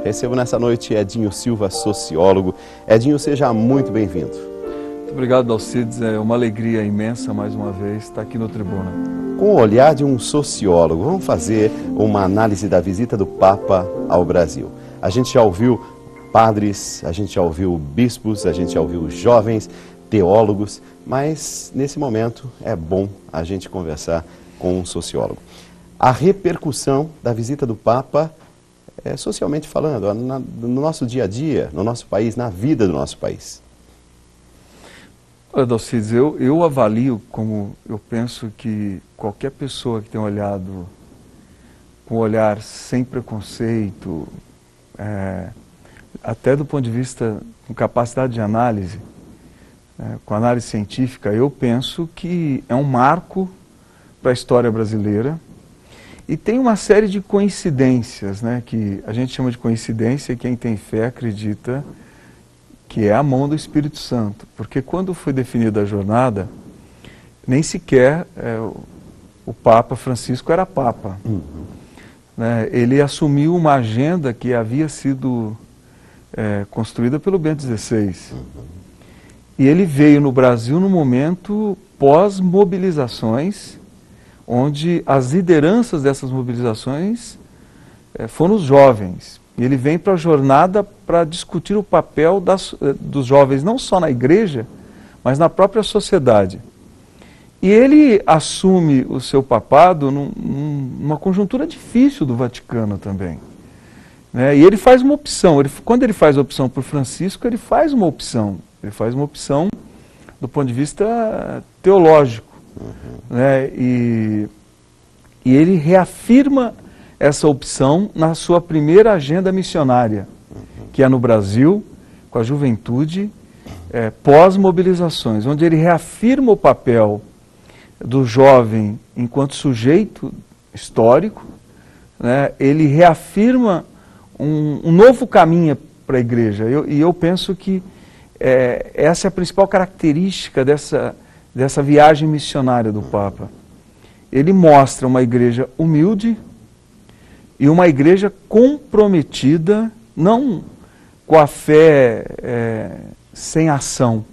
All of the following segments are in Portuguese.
Recebo nessa noite Edinho Silva, sociólogo. Edinho, seja muito bem-vindo. Muito obrigado, Dalcides. É uma alegria imensa, mais uma vez, estar aqui no Tribuna. Com o olhar de um sociólogo, vamos fazer uma análise da visita do Papa ao Brasil. A gente já ouviu padres, a gente já ouviu bispos, a gente já ouviu jovens, teólogos, mas nesse momento é bom a gente conversar com um sociólogo. A repercussão da visita do Papa, socialmente falando, no nosso dia a dia, no nosso país, na vida do nosso país. Olha, Dalcides, eu avalio como eu penso que qualquer pessoa que tenha olhado com um olhar sem preconceito, até do ponto de vista com capacidade de análise, com análise científica, eu penso que é um marco para a história brasileira. E tem uma série de coincidências, né, que a gente chama de coincidência, e quem tem fé acredita que é a mão do Espírito Santo. Porque quando foi definida a jornada, nem sequer o Papa Francisco era Papa. Né, ele assumiu uma agenda que havia sido construída pelo Bento XVI. E ele veio no Brasil no momento pós-mobilizações, onde as lideranças dessas mobilizações foram os jovens. E ele vem para a jornada para discutir o papel dos jovens, não só na igreja, mas na própria sociedade. E ele assume o seu papado numa conjuntura difícil do Vaticano também. Né? E ele faz uma opção. Quando ele faz a opção por Francisco, ele faz uma opção. Ele faz uma opção do ponto de vista teológico. Né? E ele reafirma essa opção na sua primeira agenda missionária, que é no Brasil, com a juventude, pós-mobilizações, onde ele reafirma o papel do jovem enquanto sujeito histórico, né? Ele reafirma um novo caminho para a igreja. E eu penso que essa é a principal característica dessa viagem missionária do Papa. Ele mostra uma igreja humilde e uma igreja comprometida, não com a fé sem ação.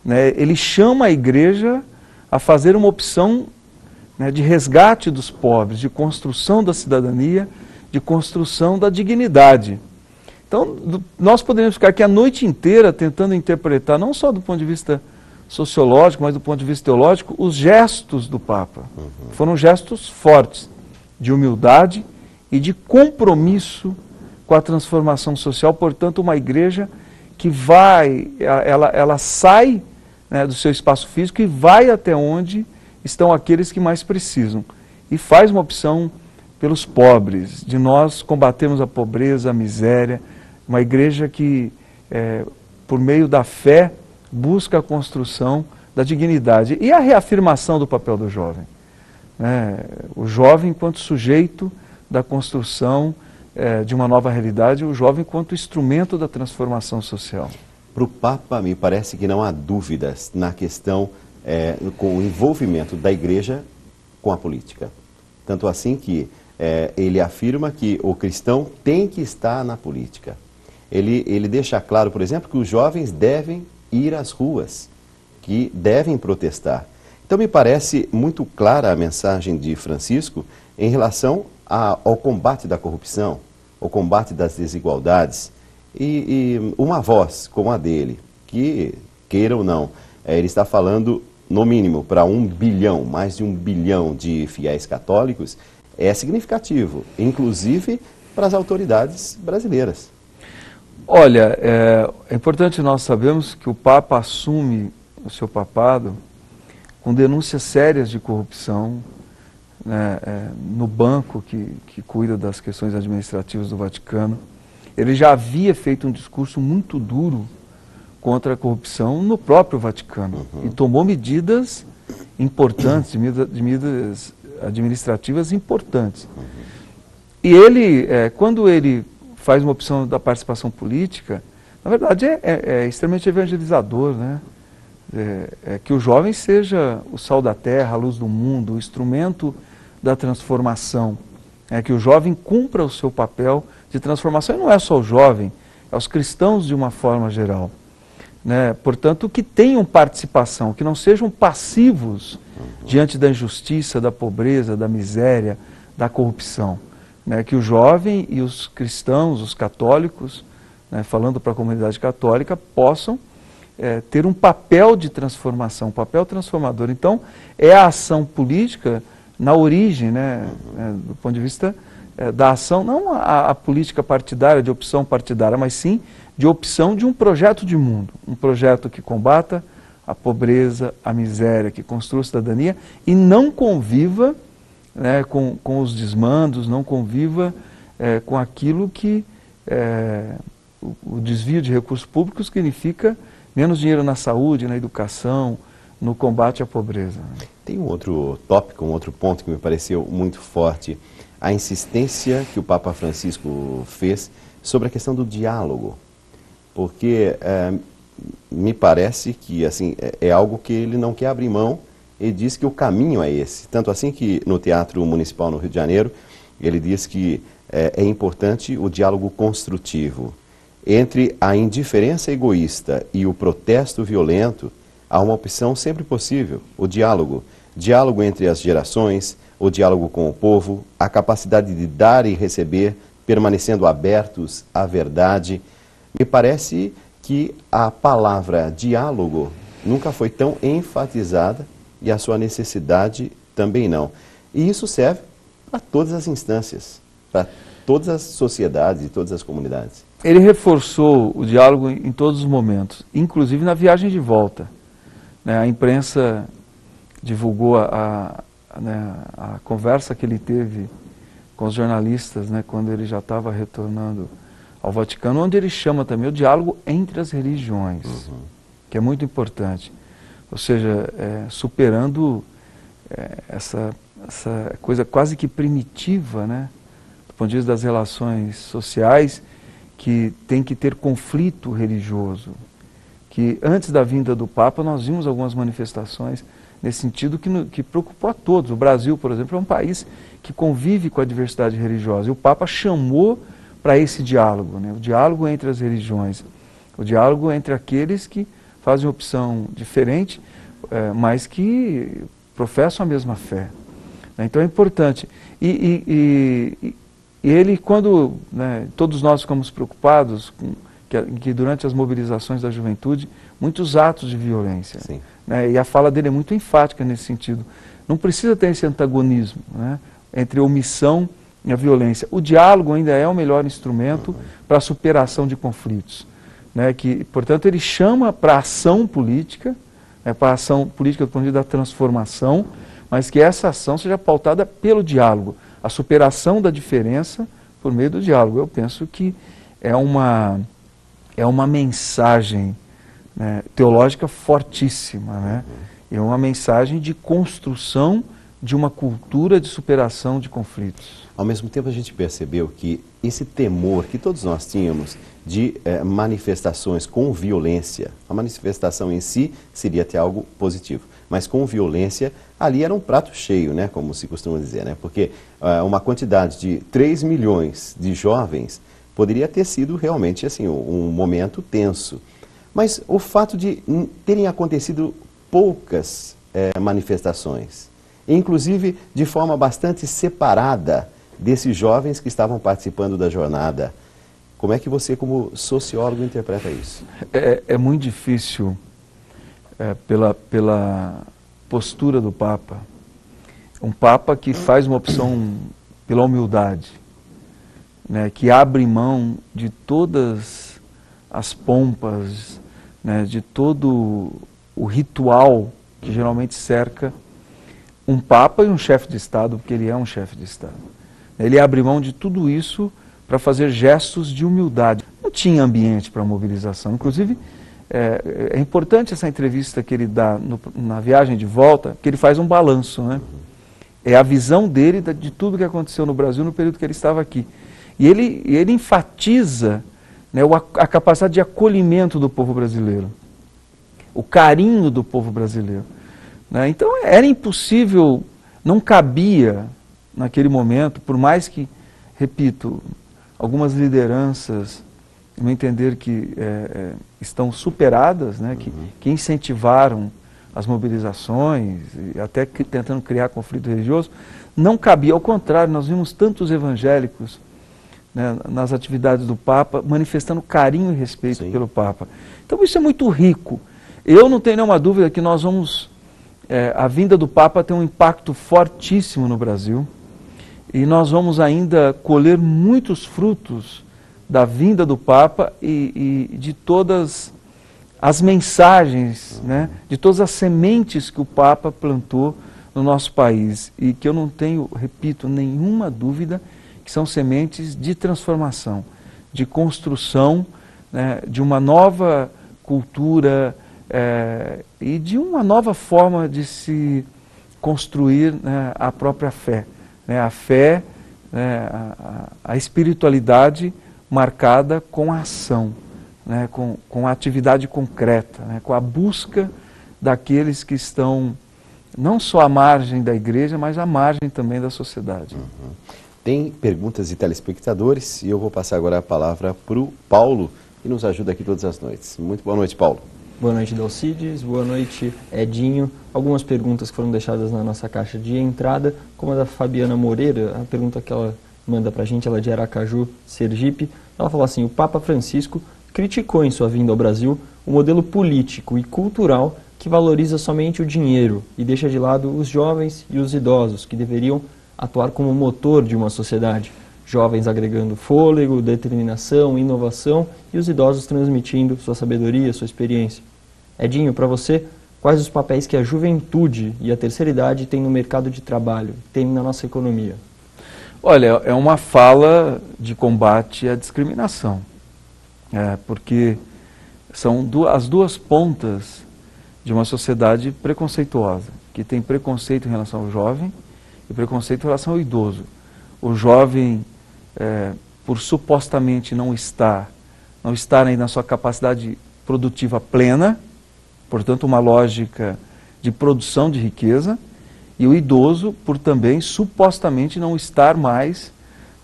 Né? Ele chama a igreja a fazer uma opção, né, de resgate dos pobres, de construção da cidadania, de construção da dignidade. Então, nós poderíamos ficar aqui a noite inteira tentando interpretar, não só do ponto de vista sociológico, mas do ponto de vista teológico, os gestos do Papa. Foram gestos fortes, de humildade e de compromisso com a transformação social. Portanto, uma igreja que ela sai, né, do seu espaço físico e vai até onde estão aqueles que mais precisam. E faz uma opção pelos pobres, de nós combatermos a pobreza, a miséria. Uma igreja que, por meio da fé, busca a construção da dignidade e a reafirmação do papel do jovem. O jovem enquanto sujeito da construção de uma nova realidade, o jovem enquanto instrumento da transformação social. Para o Papa, me parece que não há dúvidas na questão com o envolvimento da igreja com a política. Tanto assim que ele afirma que o cristão tem que estar na política. Ele deixa claro, por exemplo, que os jovens devem ir às ruas, que devem protestar. Então me parece muito clara a mensagem de Francisco em relação ao combate da corrupção, ao combate das desigualdades, e uma voz como a dele, que, queira ou não, ele está falando, no mínimo, para 1 bilhão, mais de 1 bilhão de fiéis católicos, é significativo, inclusive para as autoridades brasileiras. Olha, é importante nós sabermos que o Papa assume o seu papado com denúncias sérias de corrupção, né, no banco que cuida das questões administrativas do Vaticano. Ele já havia feito um discurso muito duro contra a corrupção no próprio Vaticano e tomou medidas importantes, medidas administrativas importantes. E ele, quando ele faz uma opção da participação política, na verdade é extremamente evangelizador, né? Que o jovem seja o sal da terra, a luz do mundo, o instrumento da transformação. que o jovem cumpra o seu papel de transformação. E não é só o jovem, é os cristãos de uma forma geral. Portanto, que tenham participação, que não sejam passivos diante da injustiça, da pobreza, da miséria, da corrupção. Que o jovem e os cristãos, os católicos, falando para a comunidade católica, possam ter um papel de transformação, um papel transformador. Então, é a ação política na origem, do ponto de vista da ação, não a política partidária, de opção partidária, mas sim de opção de um projeto de mundo, um projeto que combata a pobreza, a miséria, que construa cidadania e não conviva com os desmandos, não conviva com aquilo que o desvio de recursos públicos significa menos dinheiro na saúde, na educação, no combate à pobreza. Tem um outro tópico, um outro ponto que me pareceu muito forte, a insistência que o Papa Francisco fez sobre a questão do diálogo, porque me parece que assim, é algo que ele não quer abrir mão e diz que o caminho é esse. Tanto assim que no Teatro Municipal no Rio de Janeiro, ele diz que é importante o diálogo construtivo. Entre a indiferença egoísta e o protesto violento, há uma opção sempre possível, o diálogo. Diálogo entre as gerações, o diálogo com o povo, a capacidade de dar e receber, permanecendo abertos à verdade. Me parece que a palavra diálogo nunca foi tão enfatizada e a sua necessidade também não. E isso serve para todas as instâncias, para todas as sociedades e todas as comunidades. Ele reforçou o diálogo em todos os momentos, inclusive na viagem de volta. A imprensa divulgou a conversa que ele teve com os jornalistas, quando ele já estava retornando ao Vaticano, onde ele chama também o diálogo entre as religiões, que é muito importante. Ou seja, superando essa coisa quase que primitiva, do ponto de vista das relações sociais, que tem que ter conflito religioso. Que antes da vinda do Papa nós vimos algumas manifestações nesse sentido que preocupou a todos. O Brasil, por exemplo, é um país que convive com a diversidade religiosa. E o Papa chamou para esse diálogo, o diálogo entre as religiões, o diálogo entre aqueles que fazem opção diferente, mas que professam a mesma fé. Então é importante. E ele, quando todos nós ficamos preocupados que durante as mobilizações da juventude, muitos atos de violência. E a fala dele é muito enfática nesse sentido. Não precisa ter esse antagonismo entre a omissão e a violência. O diálogo ainda é o melhor instrumento para a superação de conflitos. Portanto, ele chama para a ação política, para a ação política do ponto de vista da transformação, mas que essa ação seja pautada pelo diálogo, a superação da diferença por meio do diálogo. Eu penso que é uma mensagem teológica fortíssima, é uma mensagem de construção de uma cultura de superação de conflitos. Ao mesmo tempo, a gente percebeu que esse temor que todos nós tínhamos de manifestações com violência, a manifestação em si seria até algo positivo, mas com violência, ali era um prato cheio, como se costuma dizer, porque uma quantidade de 3 milhões de jovens poderia ter sido realmente assim, um momento tenso. Mas o fato de terem acontecido poucas manifestações, inclusive de forma bastante separada desses jovens que estavam participando da jornada, como é que você, como sociólogo, interpreta isso? É muito difícil, pela postura do Papa, um Papa que faz uma opção pela humildade, que abre mão de todas as pompas, de todo o ritual que geralmente cerca um Papa e um chefe de Estado, porque ele é um chefe de Estado. Ele abre mão de tudo isso para fazer gestos de humildade. Não tinha ambiente para mobilização. Inclusive, é importante essa entrevista que ele dá na viagem de volta, que ele faz um balanço. É a visão dele de tudo que aconteceu no Brasil no período que ele estava aqui. E ele enfatiza a capacidade de acolhimento do povo brasileiro, o carinho do povo brasileiro. Então era impossível, não cabia naquele momento, por mais que, repito, algumas lideranças, no entender que estão superadas, né, que incentivaram as mobilizações, e até tentando criar conflito religioso, não cabia, ao contrário, nós vimos tantos evangélicos, né, nas atividades do Papa, manifestando carinho e respeito pelo Papa. Então isso é muito rico. Eu não tenho nenhuma dúvida que nós vamos, a vinda do Papa tem um impacto fortíssimo no Brasil, e nós vamos ainda colher muitos frutos da vinda do Papa e de todas as mensagens, né, de todas as sementes que o Papa plantou no nosso país, e que eu não tenho, repito, nenhuma dúvida que são sementes de transformação, de construção, né, de uma nova cultura e de uma nova forma de se construir, né, a própria fé. Né, a fé, né, a espiritualidade marcada com a ação, né, com a atividade concreta, né, com a busca daqueles que estão não só à margem da igreja, mas à margem também da sociedade. Tem perguntas de telespectadores e eu vou passar agora a palavra para o Paulo, que nos ajuda aqui todas as noites. Muito boa noite, Paulo. Boa noite, Dalcides. Boa noite, Edinho. Algumas perguntas que foram deixadas na nossa caixa de entrada, como a da Fabiana Moreira, a pergunta que ela manda para a gente, ela é de Aracaju, Sergipe. Ela falou assim: o Papa Francisco criticou em sua vinda ao Brasil o modelo político e cultural que valoriza somente o dinheiro e deixa de lado os jovens e os idosos, que deveriam atuar como motor de uma sociedade. Jovens agregando fôlego, determinação, inovação, e os idosos transmitindo sua sabedoria, sua experiência. Edinho, para você, quais os papéis que a juventude e a terceira idade têm no mercado de trabalho, têm na nossa economia? Olha, é uma fala de combate à discriminação, porque são as duas pontas de uma sociedade preconceituosa, que tem preconceito em relação ao jovem e preconceito em relação ao idoso. O jovem, por supostamente não estar ainda na sua capacidade produtiva plena, portanto uma lógica de produção de riqueza, e o idoso por também supostamente não estar mais,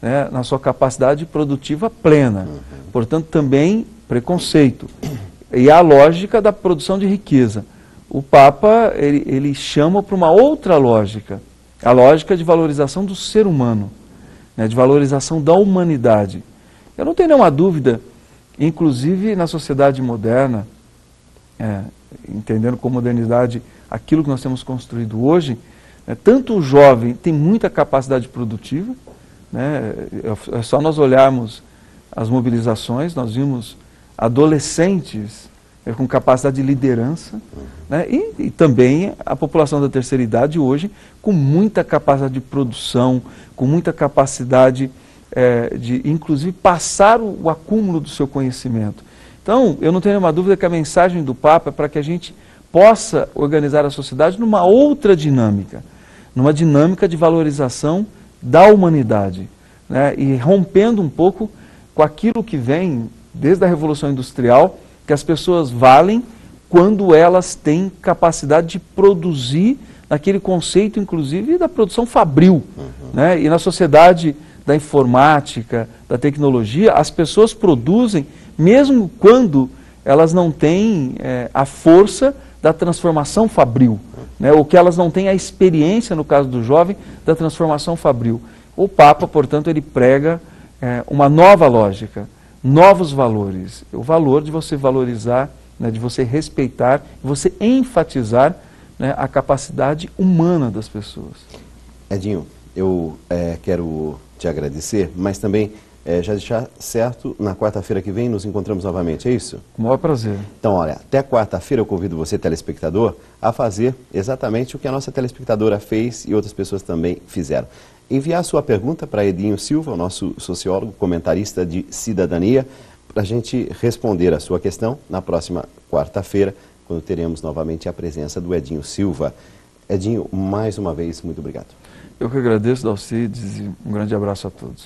né, na sua capacidade produtiva plena, portanto também preconceito. E a lógica da produção de riqueza. O Papa, ele chama para uma outra lógica, a lógica de valorização do ser humano, né, de valorização da humanidade. Eu não tenho nenhuma dúvida, inclusive na sociedade moderna, entendendo com modernidade aquilo que nós temos construído hoje, tanto o jovem tem muita capacidade produtiva, né, é só nós olharmos as mobilizações, nós vimos adolescentes com capacidade de liderança, né, e também a população da terceira idade hoje com muita capacidade de produção, com muita capacidade de, inclusive, passar o acúmulo do seu conhecimento. Então, eu não tenho nenhuma dúvida que a mensagem do Papa é para que a gente possa organizar a sociedade numa outra dinâmica, numa dinâmica de valorização da humanidade, né, e rompendo um pouco com aquilo que vem desde a Revolução Industrial, que as pessoas valem quando elas têm capacidade de produzir naquele conceito, inclusive, da produção fabril. Né? E na sociedade da informática, da tecnologia, as pessoas produzem mesmo quando elas não têm a força da transformação fabril, né? Ou que elas não têm a experiência, no caso do jovem, da transformação fabril. O Papa, portanto, ele prega uma nova lógica, novos valores, o valor de você valorizar, né, de você respeitar, de você enfatizar, né, a capacidade humana das pessoas. Edinho, eu quero te agradecer, mas também já deixar certo, na quarta-feira que vem nos encontramos novamente, é isso? Com o maior prazer. Então, olha, até quarta-feira eu convido você, telespectador, a fazer exatamente o que a nossa telespectadora fez e outras pessoas também fizeram. Enviar sua pergunta para Edinho Silva, o nosso sociólogo, comentarista de cidadania, para a gente responder a sua questão na próxima quarta-feira, quando teremos novamente a presença do Edinho Silva. Edinho, mais uma vez, muito obrigado. Eu que agradeço, Dalcides, e um grande abraço a todos.